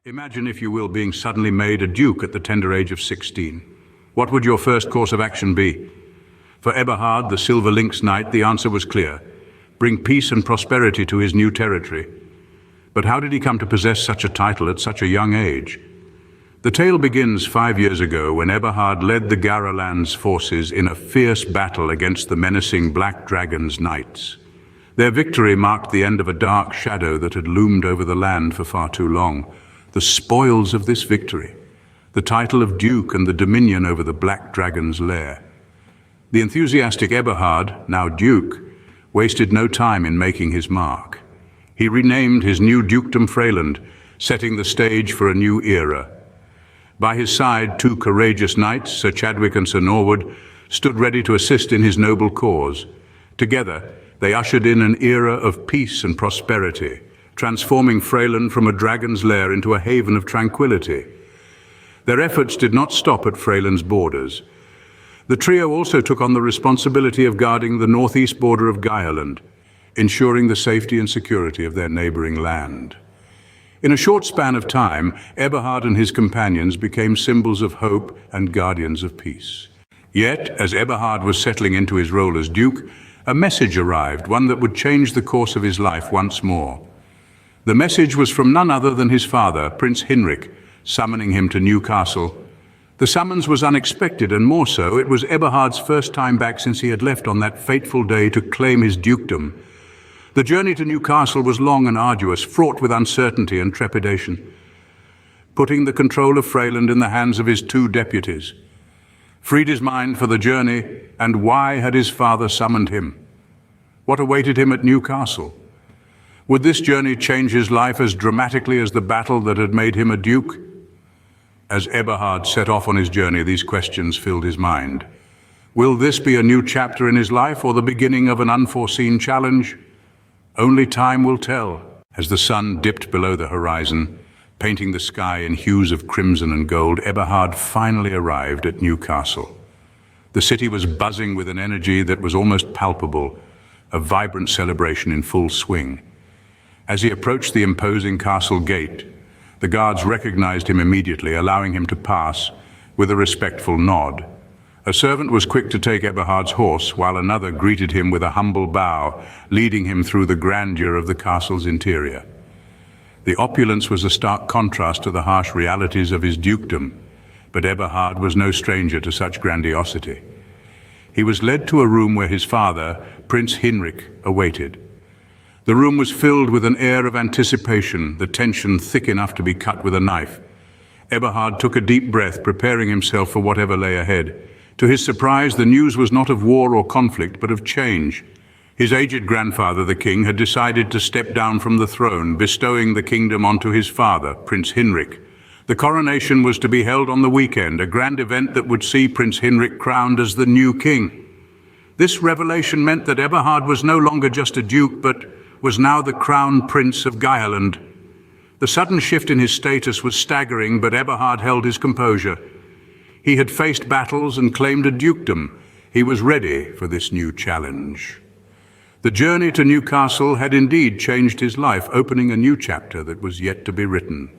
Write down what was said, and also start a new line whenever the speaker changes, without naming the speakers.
Imagine, if you will, being suddenly made a duke at the tender age of 16. What would your first course of action be? For Eberhard, the Silver Lynx Knight, the answer was clear: bring peace and prosperity to his new territory. But how did he come to possess such a title at such a young age? The tale begins 5 years ago when Eberhard led the Garaland's forces in a fierce battle against the menacing Black Dragon's knights. Their victory marked the end of a dark shadow that had loomed over the land for far too long. The spoils of this victory, the title of Duke and the dominion over the Black Dragon's lair. The enthusiastic Eberhard, now Duke, wasted no time in making his mark. He renamed his new dukedom Freyland, setting the stage for a new era. By his side, two courageous knights, Sir Chadwick and Sir Norwood, stood ready to assist in his noble cause. Together, they ushered in an era of peace and prosperity, transforming Freyland from a dragon's lair into a haven of tranquility. Their efforts did not stop at Freyland's borders. The trio also took on the responsibility of guarding the northeast border of Gaialand, ensuring the safety and security of their neighboring land. In a short span of time, Eberhard and his companions became symbols of hope and guardians of peace. Yet, as Eberhard was settling into his role as Duke, a message arrived, one that would change the course of his life once more. The message was from none other than his father, Prince Hinrik, summoning him to Newcastle. The summons was unexpected, and more so, it was Eberhard's first time back since he had left on that fateful day to claim his dukedom. The journey to Newcastle was long and arduous, fraught with uncertainty and trepidation. Putting the control of Freyland in the hands of his two deputies freed his mind for the journey. And why had his father summoned him? What awaited him at Newcastle? Would this journey change his life as dramatically as the battle that had made him a duke? As Eberhard set off on his journey, these questions filled his mind. Will this be a new chapter in his life, or the beginning of an unforeseen challenge? Only time will tell. As the sun dipped below the horizon, painting the sky in hues of crimson and gold, Eberhard finally arrived at Newcastle. The city was buzzing with an energy that was almost palpable, a vibrant celebration in full swing. As he approached the imposing castle gate, the guards recognized him immediately, allowing him to pass with a respectful nod. A servant was quick to take Eberhard's horse, while another greeted him with a humble bow, leading him through the grandeur of the castle's interior. The opulence was a stark contrast to the harsh realities of his dukedom, but Eberhard was no stranger to such grandiosity. He was led to a room where his father, Prince Hinrik, awaited. The room was filled with an air of anticipation, the tension thick enough to be cut with a knife. Eberhard took a deep breath, preparing himself for whatever lay ahead. To his surprise, the news was not of war or conflict, but of change. His aged grandfather, the king, had decided to step down from the throne, bestowing the kingdom onto his father, Prince Hinrik. The coronation was to be held on the weekend, a grand event that would see Prince Hinrik crowned as the new king. This revelation meant that Eberhard was no longer just a duke, but was now the crown prince of Gaialand. The sudden shift in his status was staggering, but Eberhard held his composure. He had faced battles and claimed a dukedom. He was ready for this new challenge. The journey to Newcastle had indeed changed his life, opening a new chapter that was yet to be written.